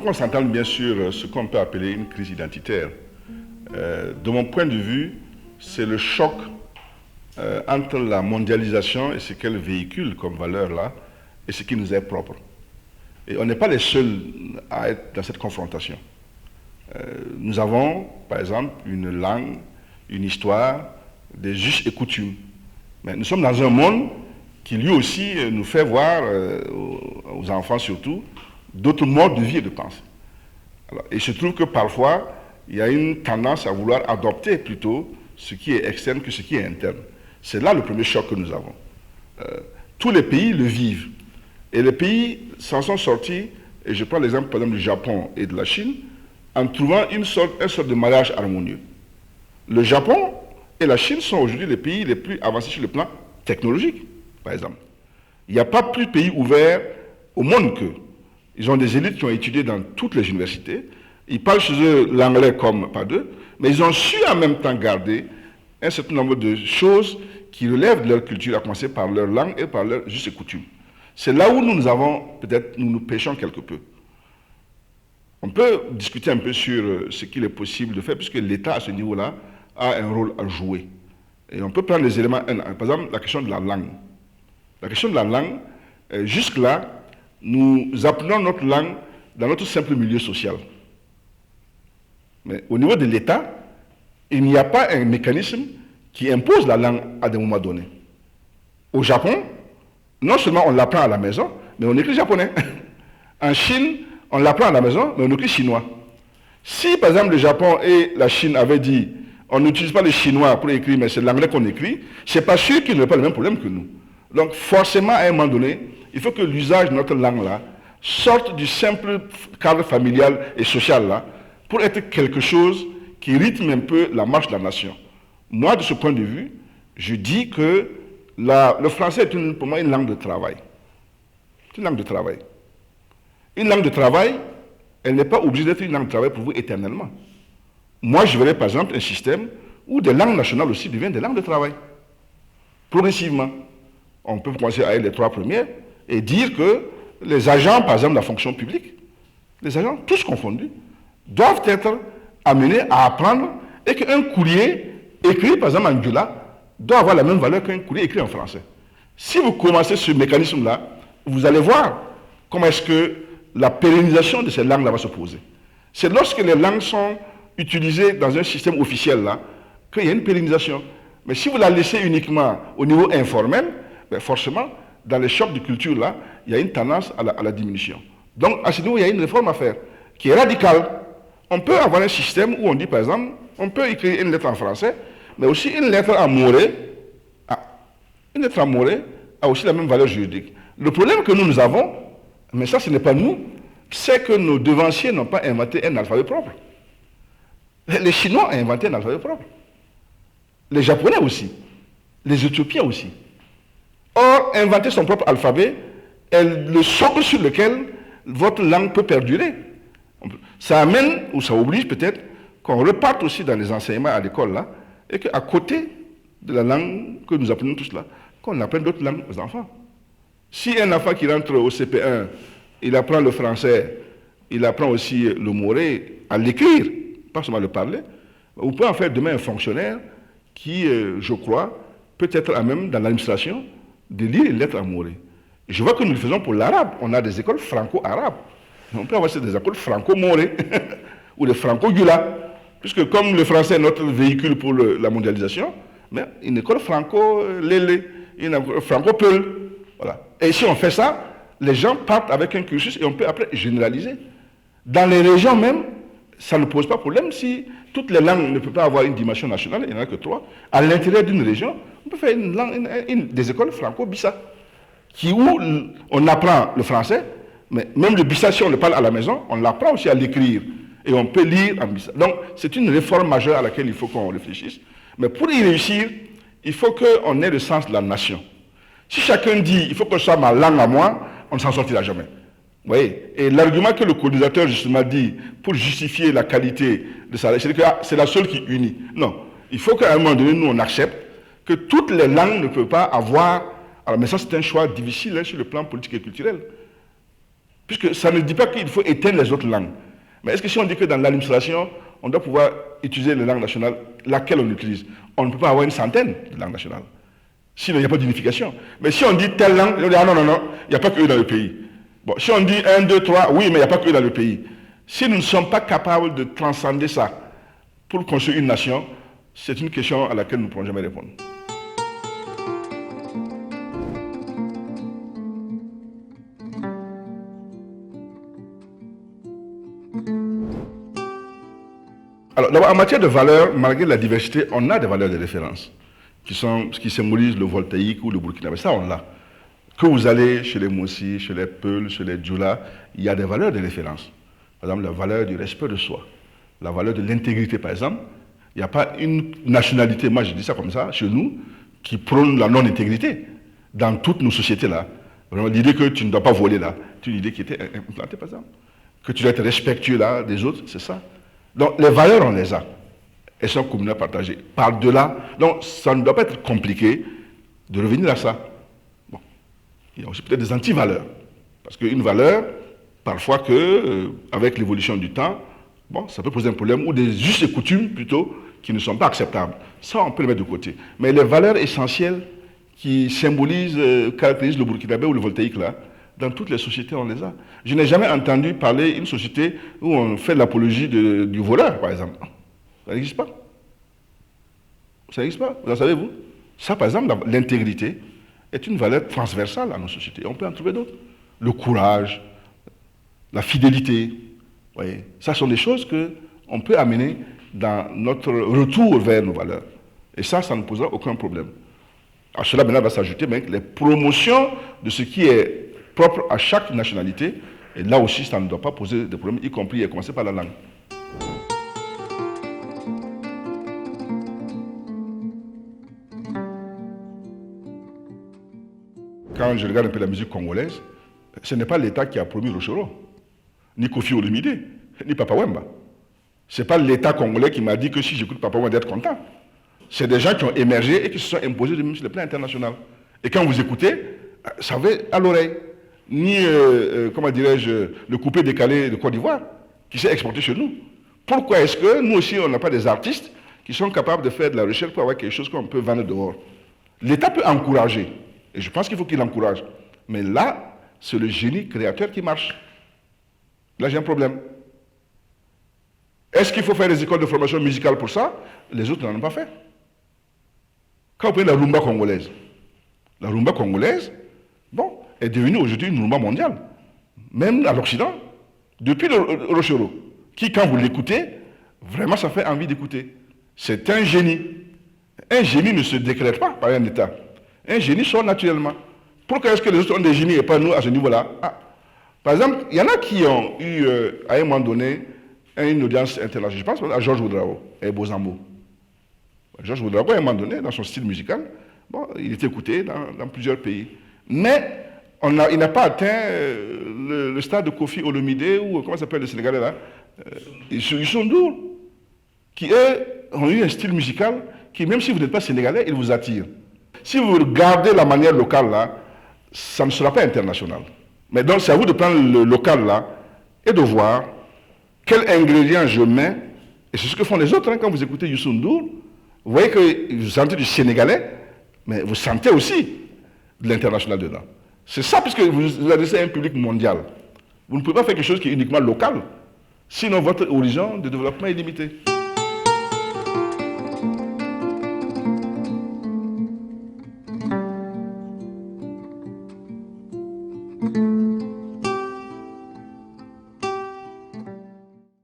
faut qu'on s'entende bien sur ce qu'on peut appeler une crise identitaire. De mon point de vue, c'est le choc entre la mondialisation et ce qu'elle véhicule comme valeur là, et ce qui nous est propre. Et on n'est pas les seuls à être dans cette confrontation. Nous avons, par exemple, une langue, une histoire, des us et coutumes. Mais nous sommes dans un monde qui lui aussi nous fait voir, aux enfants surtout, d'autres modes de vie et de pensée. Alors, et il se trouve que parfois, il y a une tendance à vouloir adopter plutôt ce qui est externe que ce qui est interne. C'est là le premier choc que nous avons. Tous les pays le vivent. Et les pays s'en sont sortis, et je prends l'exemple par exemple du Japon et de la Chine, en trouvant une sorte de mariage harmonieux. Le Japon et la Chine sont aujourd'hui les pays les plus avancés sur le plan technologique, par exemple. Il n'y a pas plus de pays ouverts au monde qu'eux. Ils ont des élites qui ont étudié dans toutes les universités. Ils parlent chez eux l'anglais comme pas d'eux, mais ils ont su en même temps garder un certain nombre de choses qui relèvent de leur culture, à commencer par leur langue et par leurs us et coutumes. C'est là où nous avons, peut-être, nous pêchons quelque peu. On peut discuter un peu sur ce qu'il est possible de faire, puisque l'État, à ce niveau-là, a un rôle à jouer. Et on peut prendre les éléments, par exemple, la question de la langue. La question de la langue, jusque-là, nous apprenons notre langue dans notre simple milieu social. Mais au niveau de l'État, il n'y a pas un mécanisme qui impose la langue à des moments donnés. Au Japon, non seulement on l'apprend à la maison, mais on écrit japonais. En Chine, on l'apprend à la maison, mais on écrit chinois. Si, par exemple, le Japon et la Chine avaient dit on n'utilise pas le chinois pour écrire, mais c'est l'anglais qu'on écrit, c'est pas sûr qu'ils n'auraient pas le même problème que nous. Donc, forcément, à un moment donné, il faut que l'usage de notre langue-là sorte du simple cadre familial et social là, pour être quelque chose qui rythme un peu la marche de la nation. Moi, de ce point de vue, je dis que le français est pour moi une langue de travail. C'est une langue de travail. Une langue de travail, elle n'est pas obligée d'être une langue de travail pour vous éternellement. Moi, je verrais par exemple un système où des langues nationales aussi deviennent des langues de travail. Progressivement. On peut commencer avec les 3 premières et dire que les agents, par exemple, de la fonction publique, les agents, tous confondus, doivent être amenés à apprendre et qu'un courrier écrit, par exemple, en Dioula, doit avoir la même valeur qu'un courrier écrit en français. Si vous commencez ce mécanisme-là, vous allez voir comment est-ce que la pérennisation de ces langues-là va se poser. C'est lorsque les langues sont utilisées dans un système officiel là qu'il y a une pérennisation. Mais si vous la laissez uniquement au niveau informel, ben forcément, dans les chocs de culture là, il y a une tendance à la diminution. Donc à ce niveau, il y a une réforme à faire qui est radicale. On peut avoir un système où on dit par exemple, on peut écrire une lettre en français, mais aussi une lettre en moré. Une lettre en moré a aussi la même valeur juridique. Le problème que nous avons, mais ça ce n'est pas nous, c'est que nos devanciers n'ont pas inventé un alphabet propre. Les Chinois ont inventé un alphabet propre. Les Japonais aussi. Les Éthiopiens aussi. Or, inventer son propre alphabet est le socle sur lequel votre langue peut perdurer. Ça amène, ou ça oblige peut-être, qu'on reparte aussi dans les enseignements à l'école là, et qu'à côté de la langue que nous apprenons tous là, qu'on apprenne d'autres langues aux enfants. Si un enfant qui rentre au CP1, il apprend le français, il apprend aussi le moré à l'écrire, pas seulement à le parler, vous pouvez en faire demain un fonctionnaire qui, je crois, peut être à même dans l'administration de lire les lettres en moré. Je vois que nous le faisons pour l'arabe. On a des écoles franco-arabes. On peut avoir des écoles franco-moré ou des franco-gula. Puisque comme le français est notre véhicule pour la mondialisation, mais une école franco-lélé, une école franco-peul. Voilà. Et si on fait ça, les gens partent avec un cursus et on peut après généraliser. Dans les régions même, ça ne pose pas problème si toutes les langues ne peuvent pas avoir une dimension nationale, il n'y en a que 3. À l'intérieur d'une région, on peut faire des écoles franco-bissa, où on apprend le français, mais même le bissa, si on le parle à la maison, on l'apprend aussi à l'écrire. Et on peut lire en bissa. Donc, c'est une réforme majeure à laquelle il faut qu'on réfléchisse. Mais pour y réussir, il faut qu'on ait le sens de la nation. Si chacun dit, il faut que ce soit ma langue à moi, on ne s'en sortira jamais. Vous voyez? Et l'argument que le colonisateur justement dit pour justifier la qualité de sa langue, c'est que c'est la seule qui unit. Non. Il faut qu'à un moment donné, nous, on accepte que toutes les langues ne peuvent pas avoir... Alors, mais ça, c'est un choix difficile sur le plan politique et culturel. Puisque ça ne dit pas qu'il faut éteindre les autres langues. Mais est-ce que si on dit que dans l'administration, on doit pouvoir utiliser les langues nationales, laquelle on utilise? On ne peut pas avoir une centaine de langues nationales. Sinon, il n'y a pas d'unification. Mais si on dit telle langue, on dit ah non, non, non, il n'y a pas qu'eux dans le pays. Bon, si on dit 1, 2, 3, oui, mais il n'y a pas qu'eux dans le pays. Si nous ne sommes pas capables de transcender ça pour construire une nation, c'est une question à laquelle nous ne pourrons jamais répondre. Alors, d'abord, en matière de valeurs, malgré la diversité, on a des valeurs de référence qui symbolisent le voltaïque ou le burkinabé. Ça, on l'a. Que vous allez chez les Moussi, chez les Peuls, chez les Djoula, il y a des valeurs de référence. Par exemple, la valeur du respect de soi, la valeur de l'intégrité, par exemple. Il n'y a pas une nationalité, moi je dis ça comme ça, chez nous, qui prône la non-intégrité dans toutes nos sociétés-là. L'idée que tu ne dois pas voler là, c'est une idée qui était implantée, par exemple. Que tu dois être respectueux là des autres, c'est ça. Donc les valeurs, on les a. Elles sont communément partagées. Par-delà, donc ça ne doit pas être compliqué de revenir à ça. Bon. Il y a aussi peut-être des anti-valeurs. Parce qu'une valeur, parfois avec l'évolution du temps, bon, ça peut poser un problème, ou des us et coutumes plutôt, qui ne sont pas acceptables. Ça, on peut le mettre de côté. Mais les valeurs essentielles qui symbolisent, caractérisent le burkinabé ou le voltaïque là, dans toutes les sociétés, on les a. Je n'ai jamais entendu parler d'une société où on fait l'apologie du voleur, par exemple. Ça n'existe pas. Ça n'existe pas. Vous en savez, vous? Ça, par exemple, l'intégrité est une valeur transversale à nos sociétés. On peut en trouver d'autres. Le courage, la fidélité. Vous voyez, ça sont des choses qu'on peut amener dans notre retour vers nos valeurs. Et ça ne posera aucun problème. À cela, maintenant, va s'ajouter les promotions de ce qui est propre à chaque nationalité. Et là aussi, ça ne doit pas poser de problème, y compris à commencer par la langue. Quand je regarde un peu la musique congolaise, ce n'est pas l'État qui a promu Rochero, ni Kofi Olomide, ni Papa Wemba. Ce n'est pas l'État congolais qui m'a dit que si j'écoute Papa Wemba, d'être content. C'est des gens qui ont émergé et qui se sont imposés même sur le plan international. Et quand vous écoutez, ça va à l'oreille. Ni, comment dirais-je, le coupé décalé de Côte d'Ivoire, qui s'est exporté chez nous. Pourquoi est-ce que nous aussi, on n'a pas des artistes qui sont capables de faire de la recherche pour avoir quelque chose qu'on peut vendre dehors? L'État peut encourager, et je pense qu'il faut qu'il encourage. Mais là, c'est le génie créateur qui marche. Là, j'ai un problème. Est-ce qu'il faut faire des écoles de formation musicale pour ça? Les autres n'en ont pas fait. Quand vous prenez la rumba congolaise, bon, est devenue aujourd'hui une rumba mondiale. Même à l'Occident, depuis le Rochero, qui, quand vous l'écoutez, vraiment ça fait envie d'écouter. C'est un génie. Un génie ne se décrète pas par un État. Un génie sort naturellement. Pourquoi est-ce que les autres ont des génies et pas nous à ce niveau-là? Par exemple, il y en a qui ont eu, à un moment donné, une audience internationale. Je pense à Georges Ouedraogo et Bozambo. Georges Ouedraogo, à un moment donné, dans son style musical, bon, il était écouté dans plusieurs pays. Mais il n'a pas atteint le stade de Kofi Olomide ou comment s'appelle le Sénégalais là, Youssou N'Dour, qui eux ont eu un style musical qui, même si vous n'êtes pas sénégalais, il vous attire. Si vous regardez la manière locale là, ça ne sera pas international. Mais donc c'est à vous de prendre le local là et de voir quel ingrédient je mets. Et c'est ce que font les autres quand vous écoutez Youssou N'Dour. Vous voyez que vous sentez du sénégalais, mais vous sentez aussi de l'international dedans. C'est ça, puisque vous adressez à un public mondial. Vous ne pouvez pas faire quelque chose qui est uniquement local. Sinon, votre horizon de développement est limité.